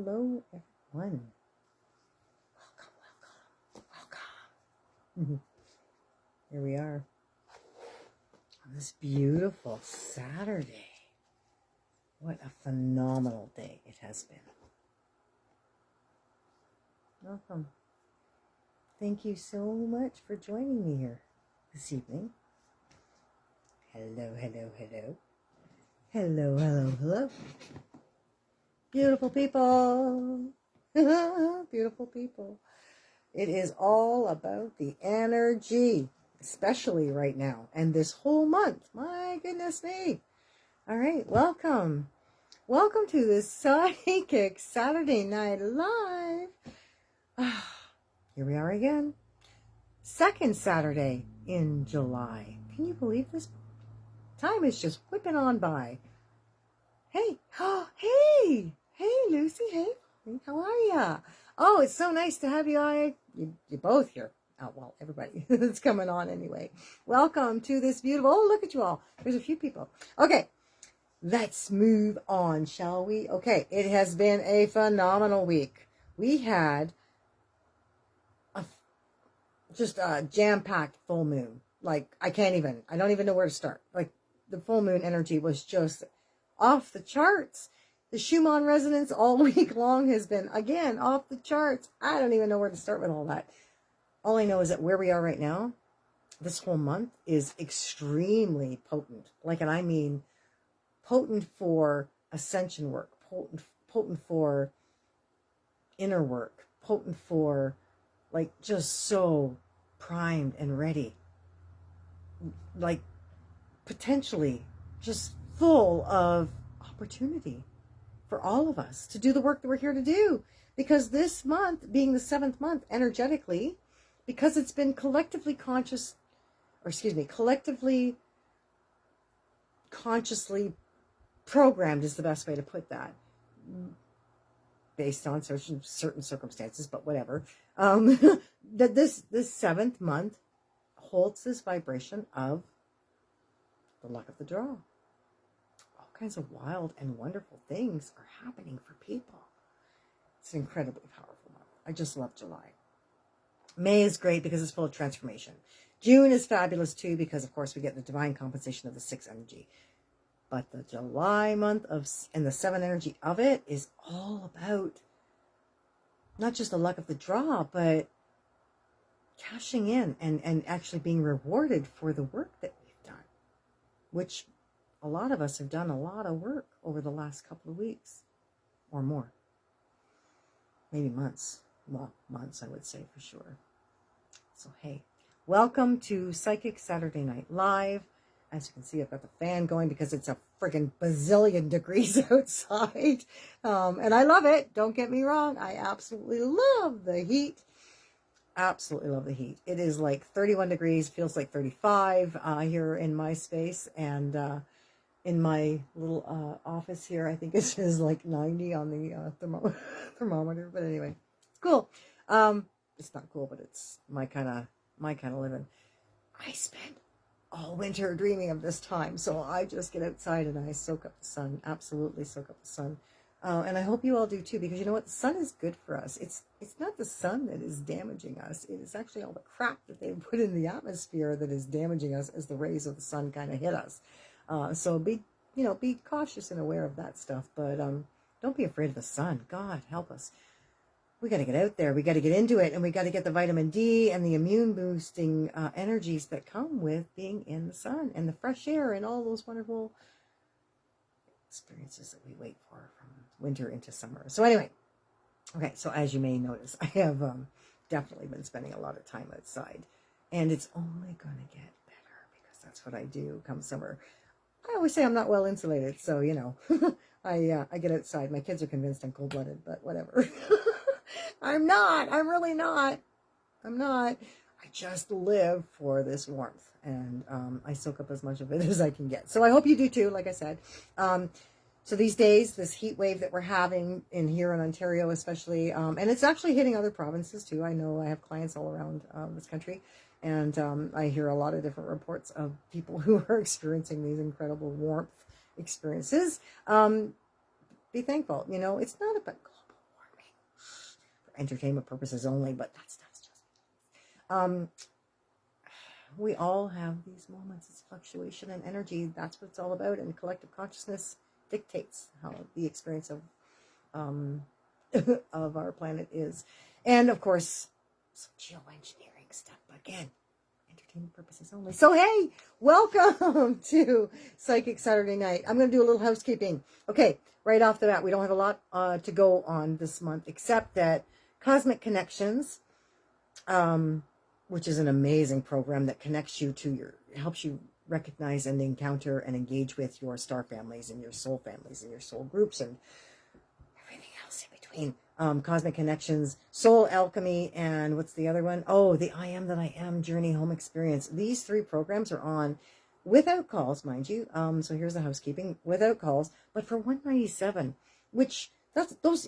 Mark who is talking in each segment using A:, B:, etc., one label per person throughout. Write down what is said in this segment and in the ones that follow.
A: hello, everyone. Welcome. Here we are on this beautiful Saturday. What a phenomenal day it has been. Welcome. Thank you so much for joining me here this evening. Hello, hello, hello. Hello, hello, hello. Beautiful people. Beautiful people. It is all about the energy, especially right now and this whole month. My goodness me. All right, welcome. Welcome to the Psychic Saturday Night Live. Here we are again. Second Saturday in July. Can you believe this? Time is just whipping on by. Hey, hey, Lucy, hey, how are ya? Oh, it's so nice to have you. You both here. Oh, well, everybody that's coming on anyway. Welcome to this beautiful, oh, look at you all. There's a few people. Okay, let's move on, shall we? Okay, it has been a phenomenal week. We had just a jam-packed full moon. Like, I don't even know where to start. Like, the full moon energy was just off the charts. The Schumann resonance all week long has been, again, off the charts. I don't even know where to start with all that. All I know is that where we are right now, this whole month is extremely potent. Like, and I mean potent for ascension work, potent for inner work, potent for, like, just so primed and ready. Like, potentially just full of opportunity for all of us to do the work that we're here to do. Because this month, being the 7th month energetically, because it's been collectively consciously programmed is the best way to put that, based on certain circumstances, but whatever, that this 7th month holds this vibration of the luck of the draw. All kinds of wild and wonderful things are happening for people. It's an incredibly powerful month. I just love July. May is great because it's full of transformation. June is fabulous too because, of course, we get the divine compensation of the 6 energy. But the July month and the 7 energy of it is all about not just the luck of the draw, but cashing in and actually being rewarded for the work that we've done, which a lot of us have done a lot of work over the last couple of weeks or more. Maybe months. Well, months, I would say for sure. So, hey, welcome to Psychic Saturday Night Live. As you can see, I've got the fan going because it's a friggin' bazillion degrees outside. And I love it. Don't get me wrong. I absolutely love the heat. Absolutely love the heat. It is like 31 degrees, feels like 35 here in my space. And in my little office here, I think it says like 90 on the thermometer. But anyway, it's cool. It's not cool, but it's my kind of living. I spend all winter dreaming of this time, so I just get outside and I soak up the sun. Absolutely soak up the sun. And I hope you all do too, because you know what? The sun is good for us. It's not the sun that is damaging us. It is actually all the crap that they put in the atmosphere that is damaging us as the rays of the sun kind of hit us. So be cautious and aware of that stuff. But don't be afraid of the sun. God help us. We got to get out there. We got to get into it, and we got to get the vitamin D and the immune boosting energies that come with being in the sun and the fresh air and all those wonderful experiences that we wait for from winter into summer. So anyway, okay, so as you may notice, I have definitely been spending a lot of time outside, and it's only going to get better because that's what I do come summer. I always say I'm not well insulated, so, I get outside. My kids are convinced I'm cold-blooded, but whatever. I'm not. I'm really not. I'm not. I just live for this warmth, and I soak up as much of it as I can get. So I hope you do too, like I said. So these days, this heat wave that we're having here in Ontario especially, and it's actually hitting other provinces too. I know I have clients all around this country, and I hear a lot of different reports of people who are experiencing these incredible warmth experiences. Be thankful. It's not about global entertainment purposes only, but that stuff's just we all have these moments. It's fluctuation and energy. That's what it's all about. And collective consciousness dictates how the experience of of our planet is. And of course, some geoengineering stuff. But again, entertainment purposes only. So hey, welcome to Psychic Saturday Night. I'm going to do a little housekeeping. Okay, right off the bat, we don't have a lot to go on this month, except that Cosmic Connections, which is an amazing program that connects you to helps you recognize and encounter and engage with your star families and your soul groups and everything else in between. Cosmic Connections, Soul Alchemy, and what's the other one? Oh, the I Am That I Am Journey Home Experience. These 3 programs are on without calls, mind you. So here's the housekeeping, without calls, but for $197, which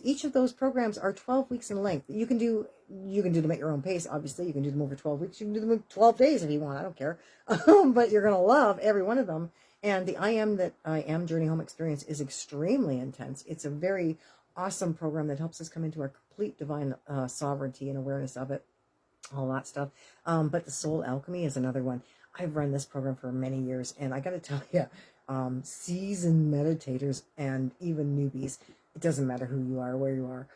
A: each of those programs are 12 weeks in length. You can do them at your own pace. Obviously, you can do them over 12 weeks. You can do them in 12 days if you want. I don't care. But you're going to love every one of them. And the I Am That I Am Journey Home Experience is extremely intense. It's a very awesome program that helps us come into our complete divine sovereignty and awareness of it, all that stuff. But the Soul Alchemy is another one. I've run this program for many years, and I got to tell you, seasoned meditators and even newbies, it doesn't matter who you are, where you are,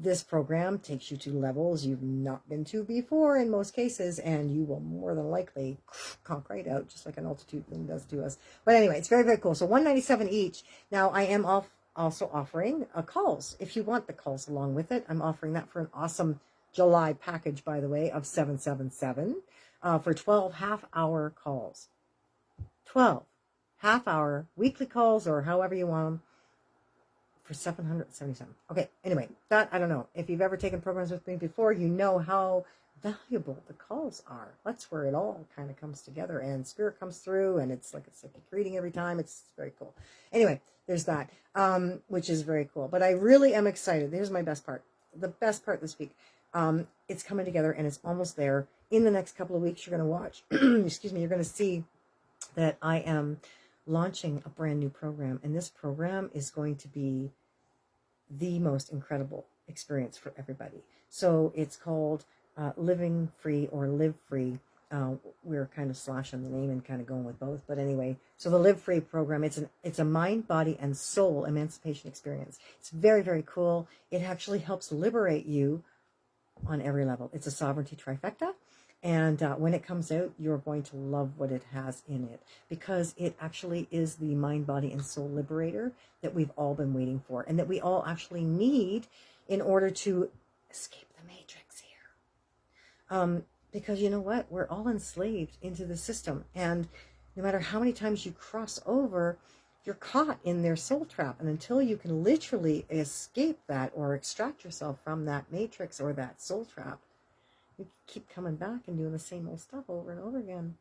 A: this program takes you to levels you've not been to before in most cases, and you will more than likely conk right out, just like an altitude thing does to us. But anyway, it's very, very cool. So $197 each. Now, I am also offering calls. If you want the calls along with it, I'm offering that for an awesome July package, by the way, of $777 for 12 half-hour calls. 12 half-hour weekly calls, or however you want them, for $777. Okay, anyway, that, I don't know. If you've ever taken programs with me before, you know how valuable the calls are. That's where it all kind of comes together, and spirit comes through, and it's like a psychic reading every time. It's very cool. Anyway, there's that, which is very cool. But I really am excited. Here's my best part. The best part this week. It's coming together, and it's almost there. In the next couple of weeks, you're going to watch, excuse me, you're going to see that I am launching a brand new program, and this program is going to be the most incredible experience for everybody. So it's called Living Free or Live Free. We're kind of slashing the name and kind of going with both, but anyway, so the Live Free program, it's a mind, body, and soul emancipation experience. It's very, very cool. It actually helps liberate you on every level. It's a sovereignty trifecta. And when it comes out, you're going to love what it has in it, because it actually is the mind, body, and soul liberator that we've all been waiting for, and that we all actually need in order to escape the matrix here. Because you know what? We're all enslaved into the system. And no matter how many times you cross over, you're caught in their soul trap. And until you can literally escape that or extract yourself from that matrix or that soul trap, you keep coming back and doing the same old stuff over and over again.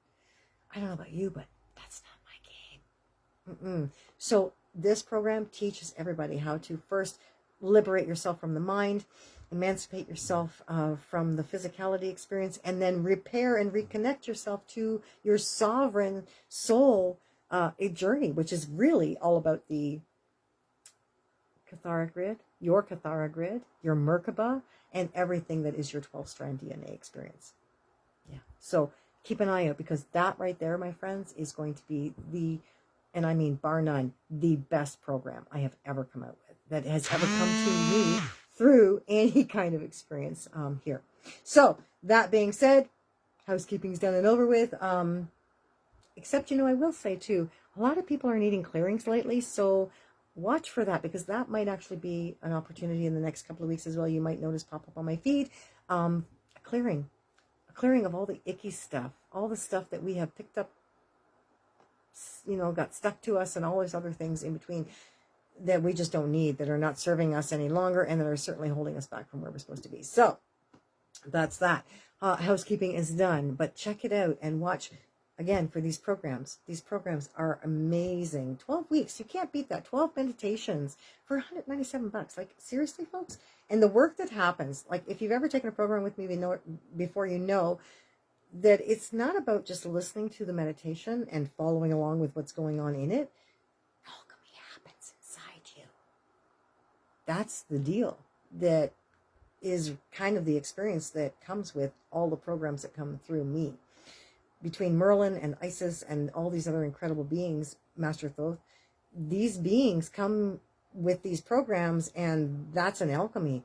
A: I don't know about you, but that's not my game. So this program teaches everybody how to first liberate yourself from the mind, emancipate yourself from the physicality experience, and then repair and reconnect yourself to your sovereign soul journey, which is really all about the Cathara grid, your Merkaba, and everything that is your 12-strand DNA experience. Yeah. So keep an eye out, because that right there, my friends, is going to be the, and I mean bar none, the best program I have ever come out with, that has ever come to me through any kind of experience here. So that being said, housekeeping's done and over with. Except, I will say too, a lot of people are needing clearings lately, so watch for that, because that might actually be an opportunity in the next couple of weeks as well. You might notice pop up on my feed, a clearing of all the icky stuff, all the stuff that we have picked up, got stuck to us, and all these other things in between that we just don't need, that are not serving us any longer, and that are certainly holding us back from where we're supposed to be. So that's that. Housekeeping is done, but check it out and watch. Again, for these programs are amazing. 12 weeks. You can't beat that. 12 meditations for $197. Like, seriously, folks? And the work that happens, like, if you've ever taken a program with me before, you know that it's not about just listening to the meditation and following along with what's going on in it. Alchemy happens inside you. That's the deal. That is kind of the experience that comes with all the programs that come through me. Between Merlin and Isis and all these other incredible beings, Master Thoth, these beings come with these programs, and that's an alchemy.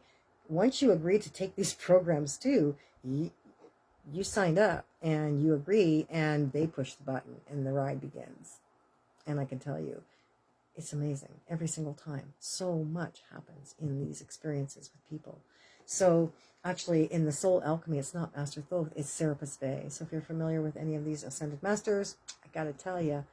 A: Once you agree to take these programs too, you signed up and you agree, and they push the button and the ride begins. And I can tell you, it's amazing every single time. So much happens in these experiences with people. So actually, in the Soul Alchemy, it's not Master Thoth, it's Serapis Bey. So if you're familiar with any of these Ascended Masters, I gotta tell you,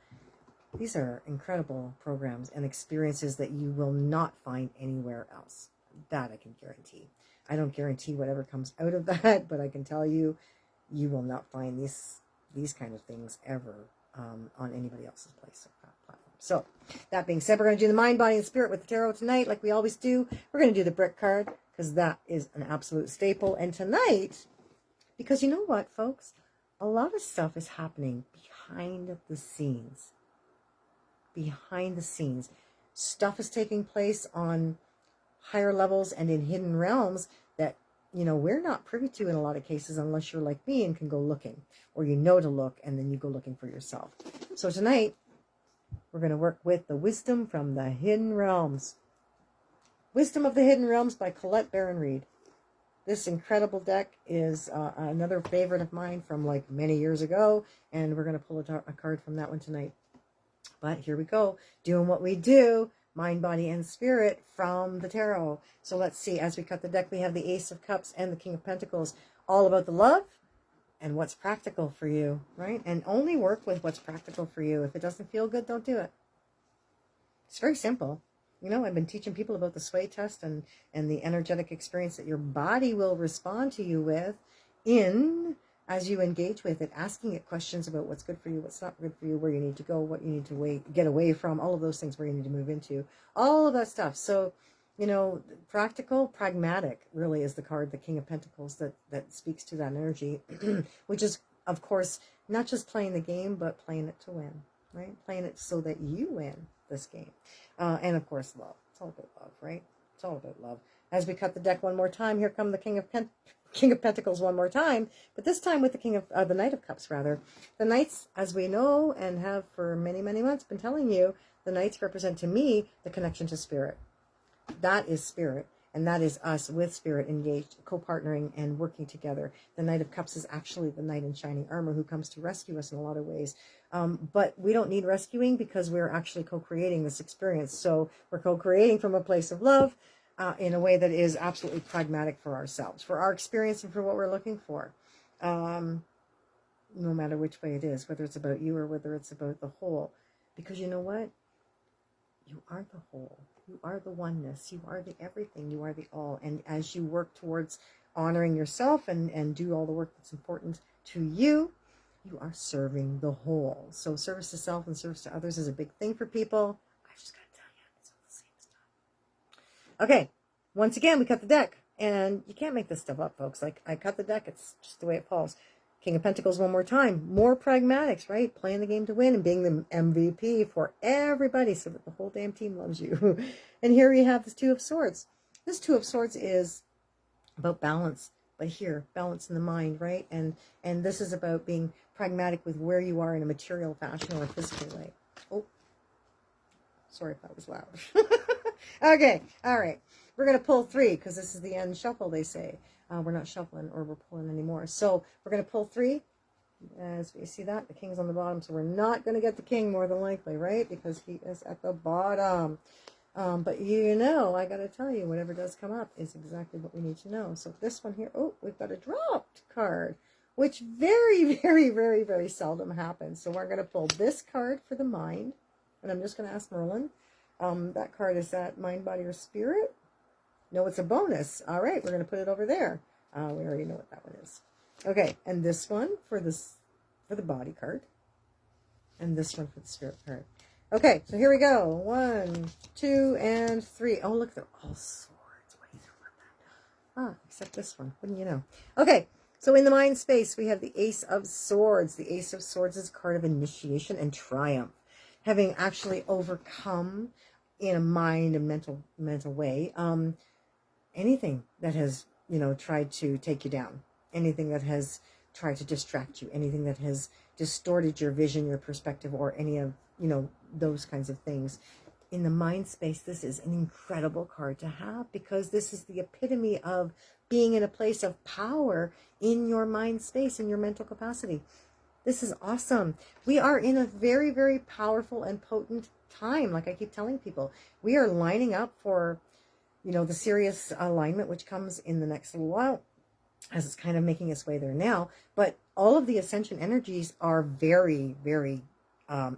A: these are incredible programs and experiences that you will not find anywhere else. That I can guarantee. I don't guarantee whatever comes out of that, but I can tell you, you will not find these kind of things ever on anybody else's platform. So, that being said, we're going to do the mind, body, and spirit with the tarot tonight, like we always do. We're going to do the brick card, because that is an absolute staple. And tonight, because you know what, folks? A lot of stuff is happening behind the scenes. Behind the scenes. Stuff is taking place on higher levels and in hidden realms that, you know, we're not privy to in a lot of cases unless you're like me and can go looking. Or you know to look, and then you go looking for yourself. So tonight, we're going to work with the Wisdom from the Hidden Realms. Wisdom of the Hidden Realms by Colette Baron Reid. This incredible deck is another favorite of mine from like many years ago, and we're going to pull a card from that one tonight. But here we go, doing what we do, mind, body, and spirit from the tarot. So let's see, as we cut the deck, we have the Ace of Cups and the King of Pentacles, all about the love and what's practical for you, right? And only work with what's practical for you. If it doesn't feel good, don't do it. It's very simple. You know, I've been teaching people about the sway test and the energetic experience that your body will respond to you with as you engage with it, asking it questions about what's good for you, what's not good for you, where you need to go, what you need to get away from, all of those things where you need to move into, all of that stuff. So, you know, practical, pragmatic really is the card, the King of Pentacles, that speaks to that energy, which is, of course, not just playing the game, but playing it to win, right? Playing it so that you win this game. And, of course, love. It's all about love, right? It's all about love. As we cut the deck one more time, here come the King of Pentacles one more time, but this time with the Knight of Cups, rather. The Knights, as we know and have for many, many months been telling you, the Knights represent to me the connection to spirit. That is spirit, and that is us with spirit engaged, co-partnering and working together. The Knight of Cups is actually the knight in shining armor who comes to rescue us in a lot of ways. But we don't need rescuing because we're actually co-creating this experience. So we're co-creating from a place of love in a way that is absolutely pragmatic for ourselves, for our experience and for what we're looking for. No matter which way it is, whether it's about you or whether it's about the whole. Because you know what? You are the whole. You are the oneness. You are the everything. You are the all. And as you work towards honoring yourself and do all the work that's important to you, you are serving the whole. So service to self and service to others is a big thing for people. I just got to tell you, it's all the same stuff. Okay. Once again, we cut the deck. And you can't make this stuff up, folks. Like, I cut the deck. It's just the way it falls. King of Pentacles one more time. More pragmatics, right? Playing the game to win and being the MVP for everybody so that the whole damn team loves you. And here we have this Two of Swords. This Two of Swords is about balance, but here, balance in the mind, right? And this is about being pragmatic with where you are in a material fashion or a physical way. Oh, sorry if that was loud. Okay, all right. We're going to pull three because this is the end shuffle, they say. We're not shuffling or we're pulling anymore. So we're going to pull three. As you see that, the king's on the bottom. So we're not going to get the king more than likely, right? Because he is at the bottom. But you know, I got to tell you, whatever does come up is exactly what we need to know. So this one here, oh, we've got a dropped card, which very, very, very, very seldom happens. So we're going to pull this card for the mind. And I'm just going to ask Merlin. That card is that mind, body, or spirit? No, it's a bonus. All right, we're going to put it over there. We already know what that one is. Okay, and this one for the body card. And this one for the spirit card. Okay, so here we go. 1, 2, and 3. Oh, look, they're all swords. What do you know about that? Except this one. Wouldn't you know? Okay, so in the mind space, we have the Ace of Swords. The Ace of Swords is a card of initiation and triumph. Having actually overcome in a mind and mental way anything that has tried to take you down, anything that has tried to distract you, anything that has distorted your vision, your perspective, or any of, those kinds of things. In the mind space, this is an incredible card to have, because this is the epitome of being in a place of power in your mind space, in your mental capacity. This is awesome. We are in a very, very powerful and potent time. Like I keep telling people, we are lining up for, the Sirius alignment, which comes in the next little while, as it's kind of making its way there now. But all of the ascension energies are very, very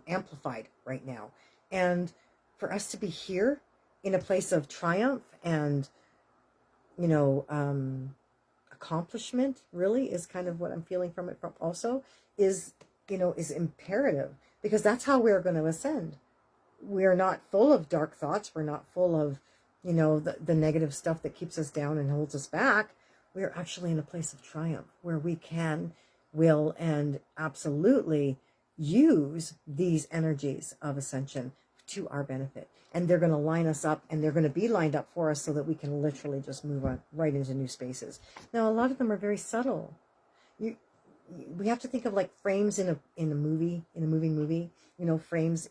A: amplified right now. And for us to be here in a place of triumph and, accomplishment, really is kind of what I'm feeling from it also, is imperative, because that's how we're going to ascend. We're not full of dark thoughts. We're not full of, the negative stuff that keeps us down and holds us back. We're actually in a place of triumph where we can, will, and absolutely use these energies of ascension to our benefit. And they're going to line us up, and they're going to be lined up for us so that we can literally just move on right into new spaces. Now, a lot of them are very subtle. We have to think of like frames in a moving movie, frames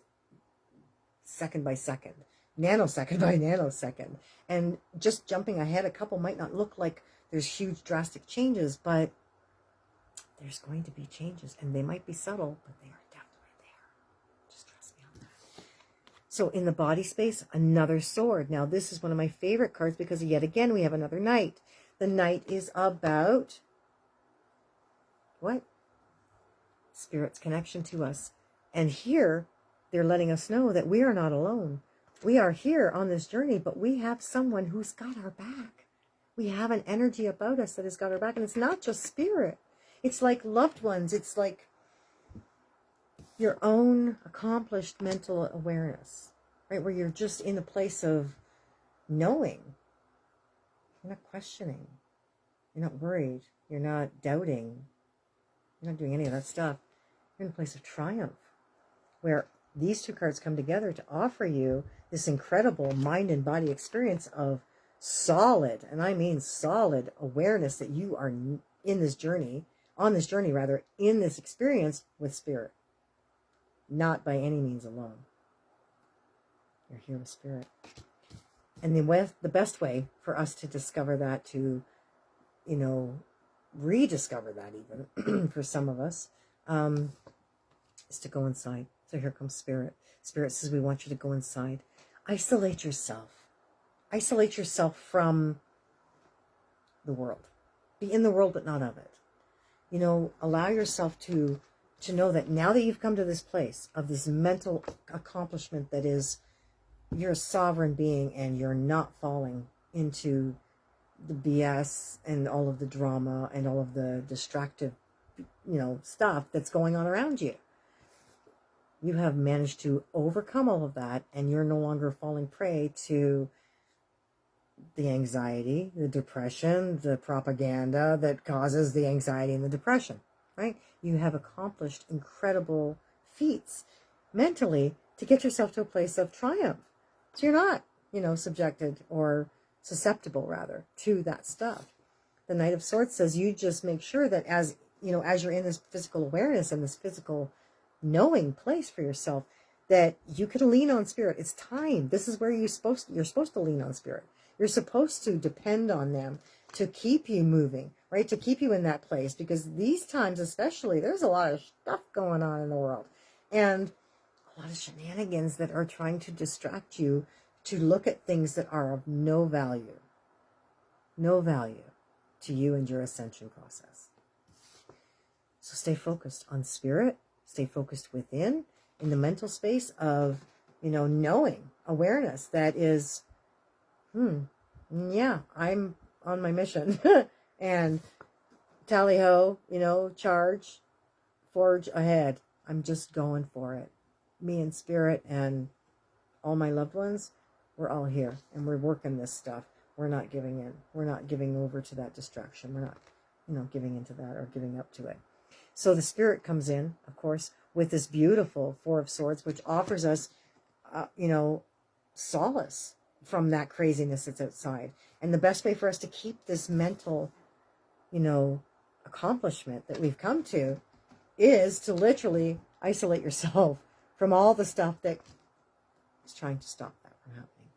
A: second by second, nanosecond by nanosecond. And just jumping ahead a couple might not look like there's huge drastic changes, but there's going to be changes, and they might be subtle, but they are definitely there. Just trust me on that. So in the body space, another sword. Now this is one of my favorite cards, because yet again we have another knight. The knight is about what? Spirit's connection to us. And here they're letting us know that we are not alone. We are here on this journey, but we have someone who's got our back. We have an energy about us that has got our back. And it's not just spirit. It's like loved ones. It's like your own accomplished mental awareness, right? Where you're just in a place of knowing. You're not questioning. You're not worried. You're not doubting. You're not doing any of that stuff. You're in a place of triumph, where these two cards come together to offer you this incredible mind and body experience of solid, and I mean solid, awareness that you are in this journey, in this experience with spirit. Not by any means alone. You're here with spirit. And the best way for us to discover that, to, rediscover that even, for some of us, is to go inside. So here comes spirit. Spirit says, we want you to go inside. Isolate yourself. Isolate yourself from the world. Be in the world, but not of it. Allow yourself to know that now that you've come to this place of this mental accomplishment, that is, you're a sovereign being, and you're not falling into the BS and all of the drama and all of the distractive, stuff that's going on around you. You have managed to overcome all of that, and you're no longer falling prey to the anxiety, the depression, the propaganda that causes the anxiety and the depression, right? You have accomplished incredible feats mentally to get yourself to a place of triumph. So you're not, subjected or susceptible, rather, to that stuff. The Knight of Swords says you just make sure that as you're in this physical awareness and this physical knowing place for yourself, that you can lean on spirit. It's time. This is where you're supposed to lean on spirit. You're supposed to depend on them to keep you moving, right? To keep you in that place, because these times especially, there's a lot of stuff going on in the world, and a lot of shenanigans that are trying to distract you to look at things that are of no value to you and your ascension process. So stay focused on spirit, stay focused within, in the mental space of, knowing, awareness that is, yeah, I'm on my mission. And tally-ho, charge, forge ahead. I'm just going for it. Me and spirit and all my loved ones, we're all here, and we're working this stuff. We're not giving in. We're not giving over to that distraction. We're not, giving into that or giving up to it. So the spirit comes in, of course, with this beautiful Four of Swords, which offers us, solace, from that craziness that's outside. And the best way for us to keep this mental, accomplishment that we've come to is to literally isolate yourself from all the stuff that is trying to stop that from happening.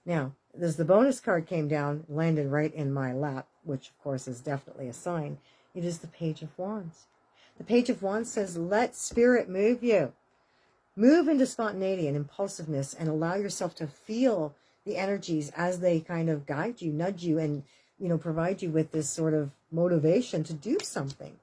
A: Now, as the bonus card came down, landed right in my lap, which of course is definitely a sign, it is the Page of Wands. The Page of Wands says, let spirit move you. Move into spontaneity and impulsiveness and allow yourself to feel the energies as they kind of guide you, nudge you, and, provide you with this sort of motivation to do something.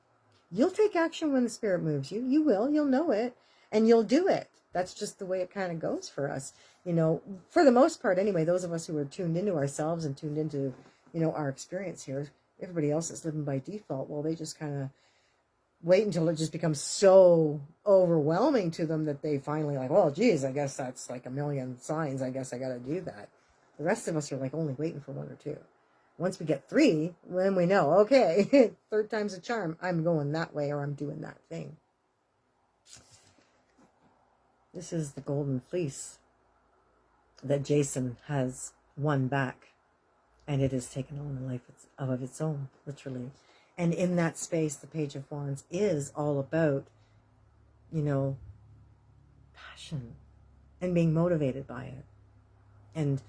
A: You'll take action when the spirit moves you. You will. You'll know it. And you'll do it. That's just the way it kind of goes for us. For the most part anyway, those of us who are tuned into ourselves and tuned into, our experience here, everybody else is living by default. Well, they just kind of wait until it just becomes so overwhelming to them that they finally like, well, geez, I guess that's like a million signs. I guess I got to do that. The rest of us are like only waiting for one or two. Once we get three, then we know, okay, third time's a charm. I'm going that way or I'm doing that thing. This is the golden fleece that Jason has won back. And it has taken on a life of its own, literally. And in that space, the Page of Wands is all about, passion and being motivated by it. And,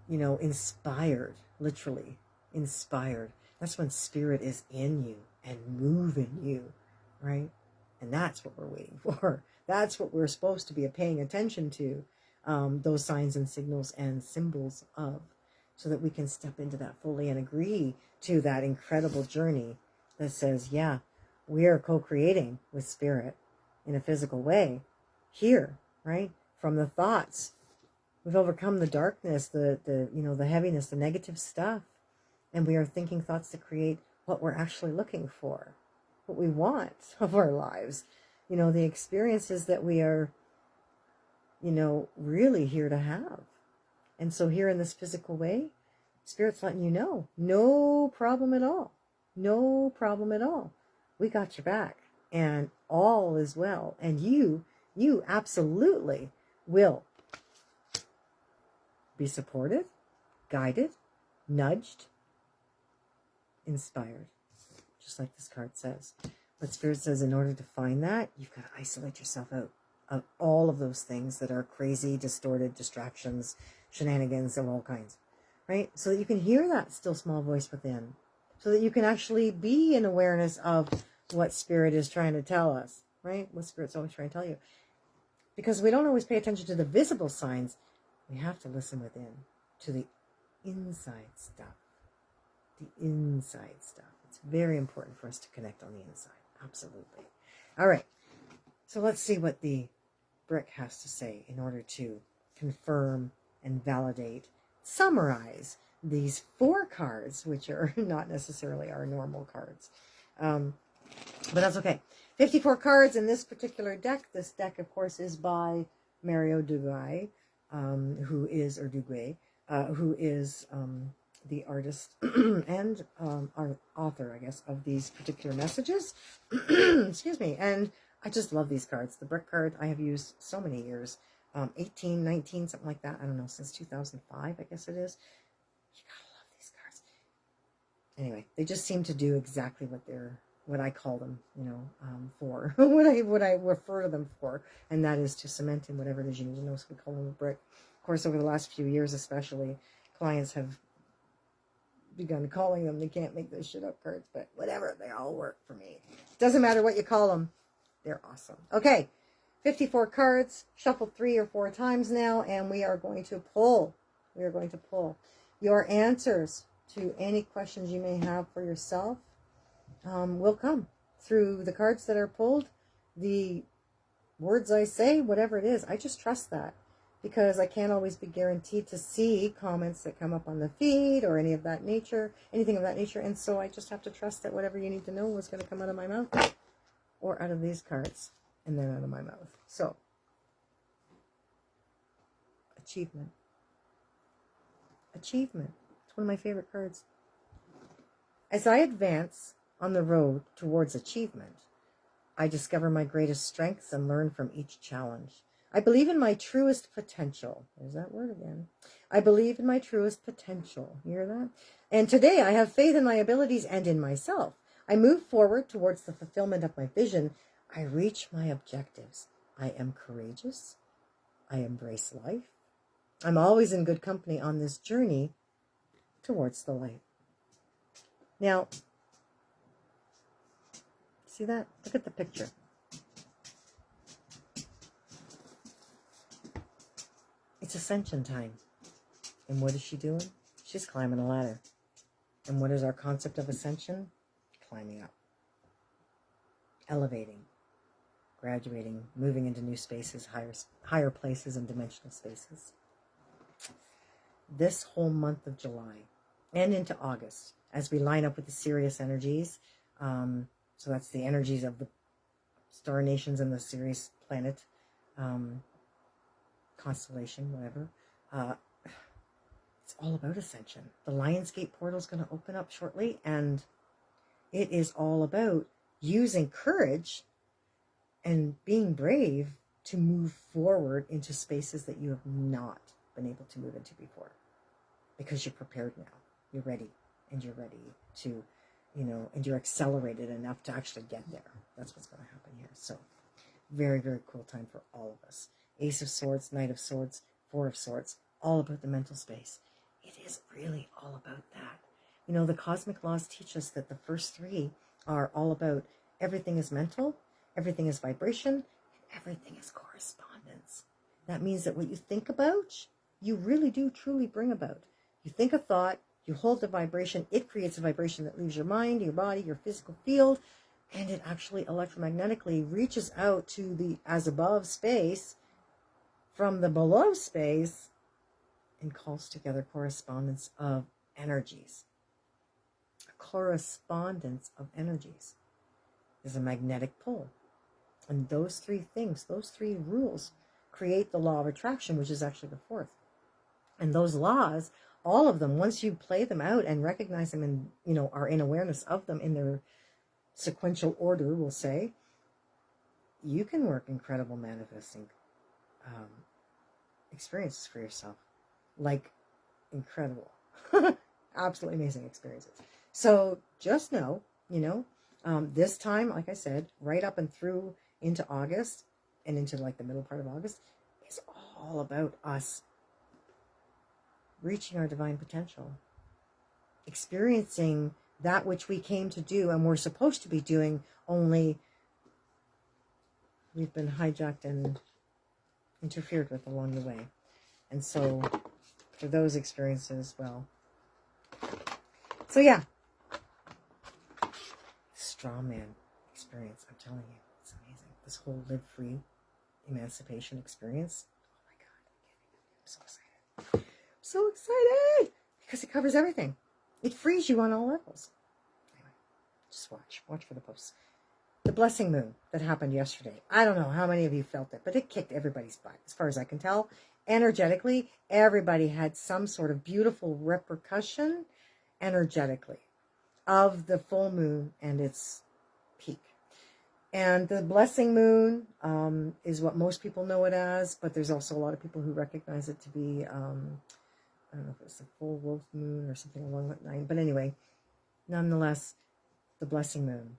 A: inspired, literally inspired. That's when spirit is in you and moving you, right? And that's what we're waiting for. That's what we're supposed to be paying attention to, those signs and signals and symbols of, so that we can step into that fully and agree to that incredible journey that says, yeah, we are co-creating with spirit in a physical way here, right? From the thoughts. We've overcome the darkness, the heaviness, the negative stuff. And we are thinking thoughts to create what we're actually looking for, what we want of our lives. The experiences that we are, really here to have. And so here in this physical way, Spirit's letting you know, no problem at all. No problem at all. We got your back and all is well. And you absolutely will be supported, guided, nudged, inspired. Just like this card says. But Spirit says in order to find that, you've got to isolate yourself out of all of those things that are crazy, distorted, distractions, shenanigans of all kinds, right? So that you can hear that still small voice within, so that you can actually be in awareness of what Spirit is trying to tell us, right? What Spirit's always trying to tell you. Because we don't always pay attention to the visible signs. We have to listen within to the inside stuff. The inside stuff. It's very important for us to connect on the inside. Absolutely. All right. So let's see what the brick has to say in order to confirm and validate, summarize these 4 cards, which are not necessarily our normal cards. But that's okay. 54 cards in this particular deck. This deck, of course, is by Mario Duguay, who is the artist and our author, I guess, of these particular messages. Excuse me. And I just love these cards. The brick card I have used so many years, 18, 19, something like that. I don't know, since 2005, I guess it is. You gotta love these cards. Anyway, they just seem to do exactly what I call them, for, what I refer to them for, and that is to cement in whatever it is you need to know, so we call them a brick. Of course, over the last few years especially, clients have begun calling them, they can't make this shit up cards, but whatever, they all work for me. Doesn't matter what you call them, they're awesome. Okay, 54 cards, shuffled 3 or 4 times now, and we are going to pull. We are going to pull your answers to any questions you may have for yourself. Will come through the cards that are pulled, the words I say, whatever it is. I just trust that, because I can't always be guaranteed to see comments that come up on the feed or anything of that nature, and so I just have to trust that whatever you need to know is going to come out of my mouth, or out of these cards, and then out of my mouth. So, achievement. Achievement. It's one of my favorite cards. As I advance on the road towards achievement, I discover my greatest strengths and learn from each challenge. I believe in my truest potential. There's that word again. I believe in my truest potential. You hear that? And today I have faith in my abilities and in myself. I move forward towards the fulfillment of my vision. I reach my objectives. I am courageous. I embrace life. I'm always in good company on this journey towards the light. Now, see that? Look at the picture. It's ascension time. And what is she doing? She's climbing a ladder. And what is our concept of ascension? Climbing up. Elevating. Graduating. Moving into new spaces, higher places and dimensional spaces. This whole month of July and into August, as we line up with the Sirius energies, so that's the energies of the star nations and the Sirius planet, constellation, whatever. It's all about ascension. The Lionsgate portal is going to open up shortly, and it is all about using courage and being brave to move forward into spaces that you have not been able to move into before, because you're prepared now. You're ready, and you're ready to, and you're accelerated enough to actually get there. That's what's going to happen here. So very, very cool time for all of us. Ace of Swords, Knight of Swords, Four of Swords, all about the mental space. It is really all about that. The cosmic laws teach us that the first three are all about everything is mental, everything is vibration, and everything is correspondence. That means that what you think about, you really do truly bring about. You think a thought, you hold the vibration, it creates a vibration that leaves your mind, your body, your physical field, and it actually electromagnetically reaches out to the as above space from the below space and calls together correspondence of energies. Correspondence of energies is a magnetic pull. And those three things, those three rules, create the law of attraction, which is actually the fourth. And those laws, all of them, once you play them out and recognize them and, are in awareness of them in their sequential order, we'll say, you can work incredible manifesting experiences for yourself. Like incredible, absolutely amazing experiences. So just know, this time, like I said, right up and through into August and into like the middle part of August is all about us reaching our divine potential, experiencing that which we came to do and we're supposed to be doing, only we've been hijacked and interfered with along the way. And so for those experiences, so yeah, straw man experience, I'm telling you, it's amazing. This whole live free emancipation experience, oh my God, I'm so excited. I'm so excited because it covers everything. It frees you on all levels. Anyway, just watch for the posts. The blessing moon that happened yesterday. I don't know how many of you felt it, but it kicked everybody's butt. As far as I can tell, energetically, everybody had some sort of beautiful repercussion energetically of the full moon and its peak. And the blessing moon is what most people know it as, but there's also a lot of people who recognize it to be, I don't know if it's a full wolf moon or something along that line. But anyway, nonetheless, the blessing moon.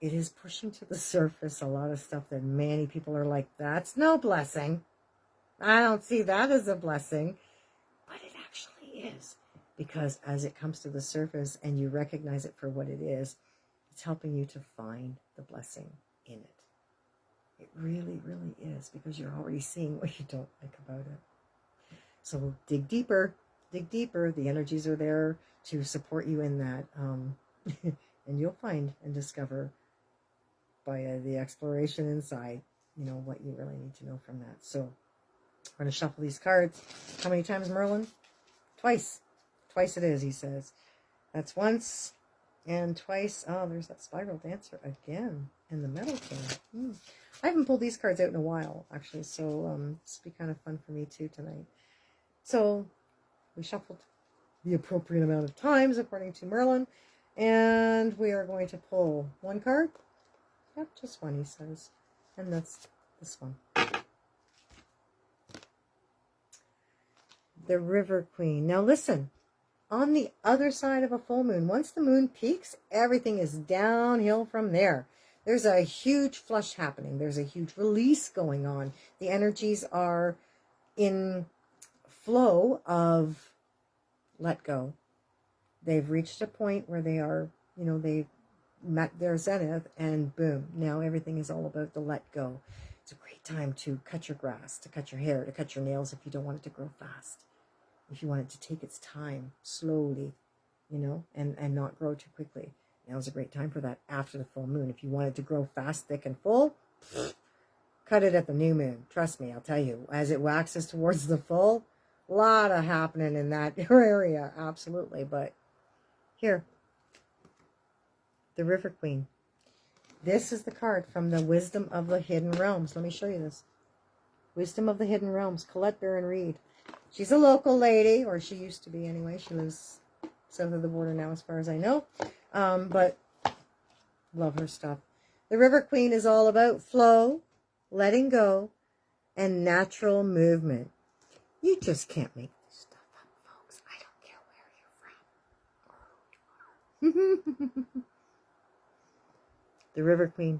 A: It is pushing to the surface a lot of stuff that many people are like, that's no blessing. I don't see that as a blessing. But it actually is. Because as it comes to the surface and you recognize it for what it is, it's helping you to find the blessing in it. It really, really is, because you're already seeing what you don't like about it. So dig deeper. Dig deeper. The energies are there to support you in that. And you'll find and discover by the exploration inside, what you really need to know from that. So we're going to shuffle these cards. How many times, Merlin? Twice. Twice it is, he says. That's once and twice. Oh, there's that spiral dancer again. And the Metal King. I haven't pulled these cards out in a while, actually. So this will be kind of fun for me too tonight. So we shuffled the appropriate amount of times according to Merlin. And we are going to pull one card. Yep, just one, he says. And that's this one. the River Queen. Now listen, on the other side of a full moon, once the moon peaks, everything is downhill from there. There's a huge flush happening. There's a huge release going on. The energies are in flow of let go. They've reached a point where they are, they've met their zenith, and boom, now everything is all about the let go. It's a great time to cut your grass, to cut your hair, to cut your nails if you don't want it to grow fast. If you want it to take its time, slowly, and not grow too quickly. Now's a great time for that after the full moon. If you want it to grow fast, thick, and full, cut it at the new moon. Trust me, I'll tell you. As it waxes towards the full, a lot of happening in that area, absolutely. But here, the River Queen. This is the card from the Wisdom of the Hidden Realms. Let me show you this. Wisdom of the Hidden Realms, Colette Baron-Reid. She's a local lady, or she used to be anyway. She lives south of the border now, as far as I know. But love her stuff. The River Queen is all about flow, letting go, and natural movement. You just can't make this stuff up, folks. I don't care where you're from. The River Queen.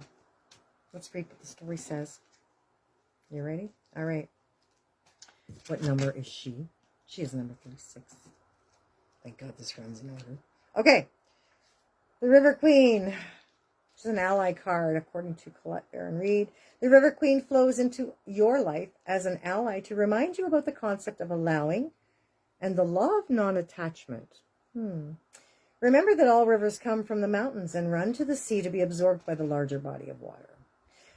A: Let's read what the story says. You ready? All right. What number is she? She is number 36. Thank God this runs in order. Okay. The River Queen. She's an ally card, according to Colette Baron-Reid. The River Queen flows into your life as an ally to remind you about the concept of allowing and the law of non-attachment. Remember that all rivers come from the mountains and run to the sea to be absorbed by the larger body of water.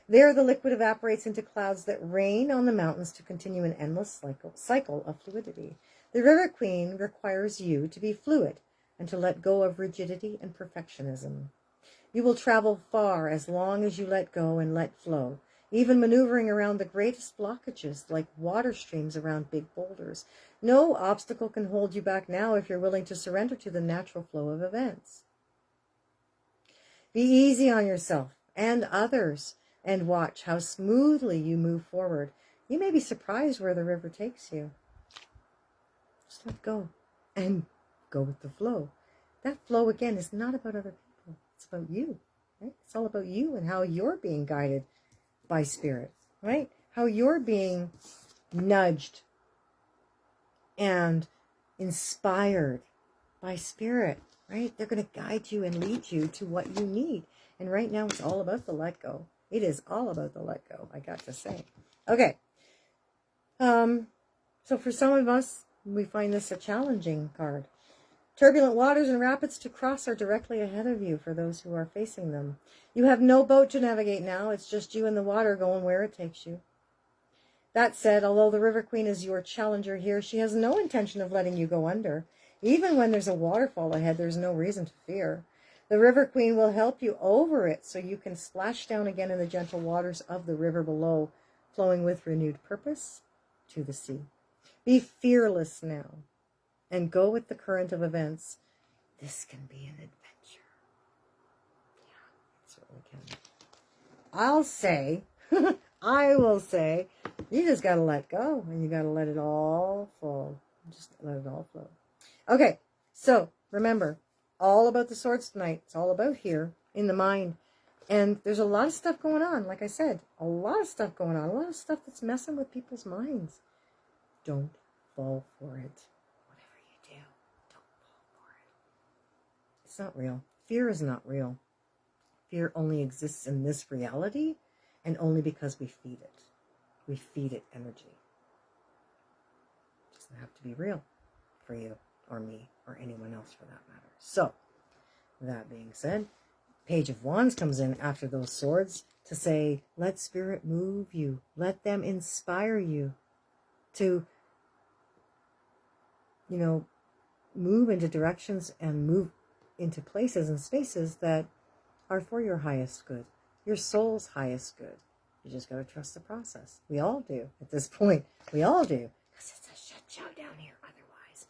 A: There, the liquid evaporates into clouds that rain on the mountains to continue an endless cycle of fluidity. The River Queen requires you to be fluid and to let go of rigidity and perfectionism. You will travel far as long as you let go and let flow, even maneuvering around the greatest blockages like water streams around big boulders. No obstacle can hold you back now if you're willing to surrender to the natural flow of events. Be easy on yourself and others, and watch how smoothly you move forward. You may be surprised where the river takes you. Just let go and go with the flow. That flow, again, is not about other people. It's about you, right? It's all about you and how you're being guided by spirit, right? How you're being nudged and inspired by spirit, right? They're going to guide you and lead you to what you need. And right now, it's all about the let go. It is all about the let go, I got to say. Okay. So for some of us, we find this a challenging card. Turbulent waters and rapids to cross are directly ahead of you for those who are facing them. You have no boat to navigate now. It's just you and the water going where it takes you. That said, although the River Queen is your challenger here, she has no intention of letting you go under. Even when there's a waterfall ahead, there's no reason to fear. The River Queen will help you over it so you can splash down again in the gentle waters of the river below, flowing with renewed purpose to the sea. Be fearless now and go with the current of events. This can be an adventure. Yeah, it certainly can. I'll say, I will say, you just got to let go and you got to let it all flow. Just let it all flow. Okay, so remember, all about the swords tonight. It's all about here in the mind. And there's a lot of stuff going on. Like I said, a lot of stuff going on. A lot of stuff that's messing with people's minds. Don't fall for it. Whatever you do, don't fall for it. It's not real. Fear is not real. Fear only exists in this reality and only because we feed it. We feed it energy. It doesn't have to be real for you or me or anyone else for that matter. So, that being said, Page of Wands comes in after those swords to say, let spirit move you. Let them inspire you to, move into directions and move into places and spaces that are for your highest good, your soul's highest good. You just got to trust the process. We all do at this point. We all do. Because it's a shit show down here otherwise.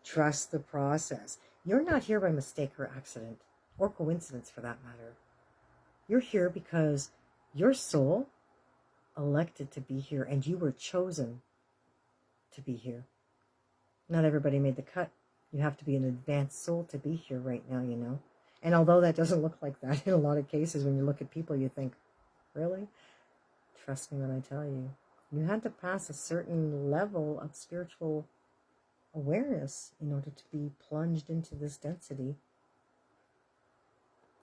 A: Trust the process. You're not here by mistake or accident, or coincidence for that matter. You're here because your soul elected to be here and you were chosen to be here. Not everybody made the cut. You have to be an advanced soul to be here right now, you know. And although that doesn't look like that in a lot of cases, when you look at people, you think, really? Trust me when I tell you. You had to pass a certain level of spiritual awareness in order to be plunged into this density.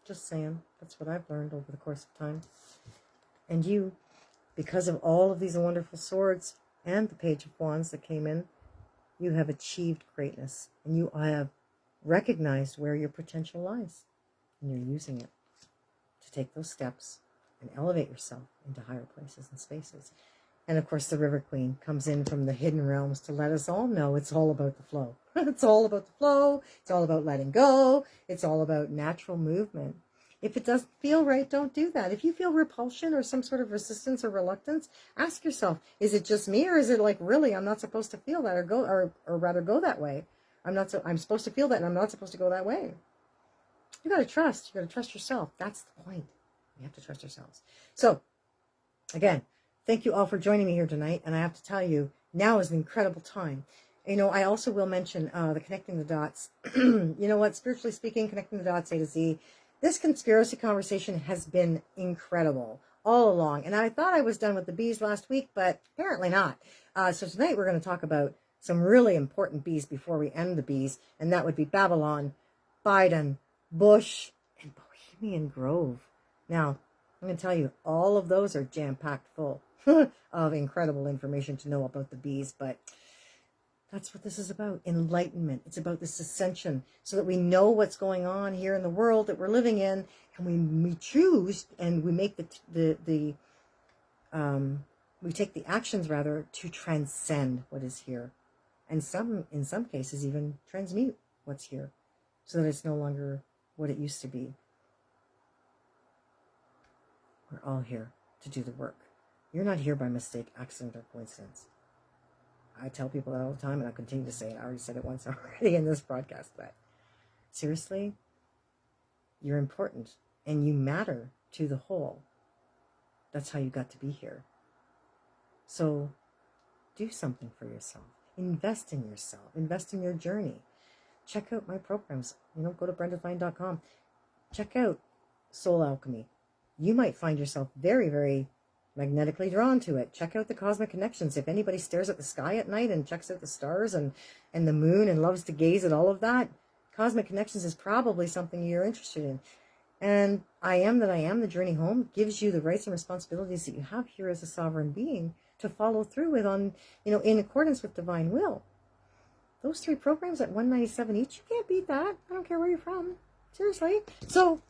A: Just saying. That's what I've learned over the course of time. And you, because of all of these wonderful swords and the Page of Wands that came in, you have achieved greatness. And you have recognized where your potential lies. And you're using it to take those steps and elevate yourself into higher places and spaces. And of course, the River Queen comes in from the hidden realms to let us all know it's all about the flow. It's all about the flow. It's all about letting go. It's all about natural movement. If it doesn't feel right, don't do that. If you feel repulsion or some sort of resistance or reluctance, ask yourself, is it just me, or is it like, really, I'm not supposed to feel that, or rather go that way? I'm supposed to feel that, and I'm not supposed to go that way. You got to trust. You got to trust yourself. That's the point. We have to trust ourselves. So, again, thank you all for joining me here tonight. And I have to tell you, now is an incredible time. You know, I also will mention the connecting the dots. You know what? Spiritually speaking, connecting the dots, A to Z. This conspiracy conversation has been incredible all along. And I thought I was done with the bees last week, but apparently not. So tonight we're going to talk about some really important bees before we end the bees. And that would be Babylon, Biden, Bush, and Bohemian Grove. Now, I'm going to tell you, all of those are jam-packed full of incredible information to know about the bees, but that's what this is about, enlightenment. It's about this ascension so that we know what's going on here in the world that we're living in, and we choose and we make we take the actions rather to transcend what is here, and in some cases even transmute what's here so that it's no longer what it used to be. We're all here to do the work. You're not here by mistake, accident, or coincidence. I tell people that all the time, and I'll continue to say it. I already said it once already in this broadcast, but seriously, you're important, and you matter to the whole. That's how you got to be here. So do something for yourself. Invest in yourself. Invest in your journey. Check out my programs. You know, go to brendafine.com. Check out Soul Alchemy. You might find yourself very, very magnetically drawn to it. Check out the Cosmic Connections. If anybody stares at the sky at night and checks out the stars and the moon and loves to gaze at all of that, Cosmic Connections is probably something you're interested in. And I Am That I Am, The Journey Home, gives you the rights and responsibilities that you have here as a sovereign being to follow through with in accordance with divine will. Those 3 programs at $197 each, you can't beat that. I don't care where you're from. Seriously. So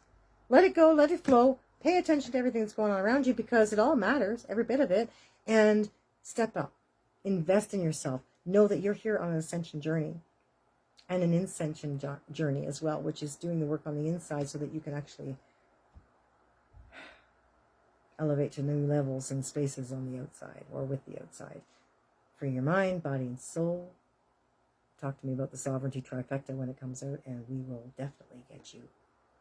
A: let it go, let it flow. Pay attention to everything that's going on around you, because it all matters, every bit of it. And step up. Invest in yourself. Know that you're here on an ascension journey and an ascension journey as well, which is doing the work on the inside so that you can actually elevate to new levels and spaces on the outside or with the outside. Free your mind, body, and soul. Talk to me about the Sovereignty Trifecta when it comes out, and we will definitely get you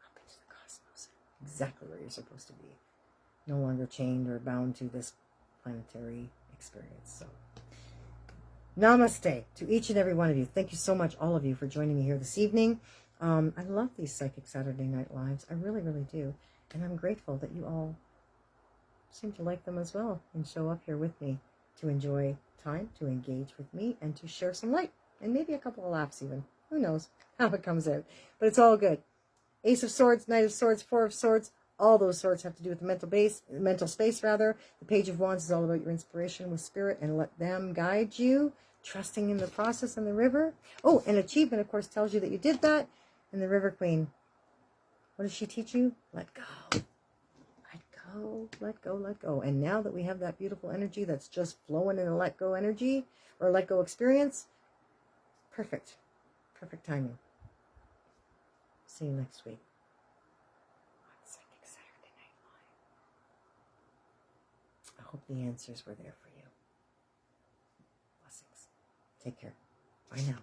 A: up into the cosmos. Exactly where you're supposed to be. No longer chained or bound to this planetary experience. So, namaste to each and every one of you. Thank you so much, all of you, for joining me here this evening. I love these Psychic Saturday Night Lives. I really, really do. And I'm grateful that you all seem to like them as well and show up here with me to enjoy time, to engage with me, and to share some light. And maybe a couple of laughs even. Who knows how it comes out. But it's all good. Ace of Swords, Knight of Swords, Four of Swords. All those swords have to do with the mental space rather. The Page of Wands is all about your inspiration with spirit, and let them guide you. Trusting in the process and the river. Oh, and achievement, of course, tells you that you did that. And the River Queen, what does she teach you? Let go. Let go, let go, let go. And now that we have that beautiful energy that's just flowing in a let go energy or let go experience, perfect. Perfect timing. See you next week on Psychic Saturday Night Live. I hope the answers were there for you. Blessings. Take care. Bye now.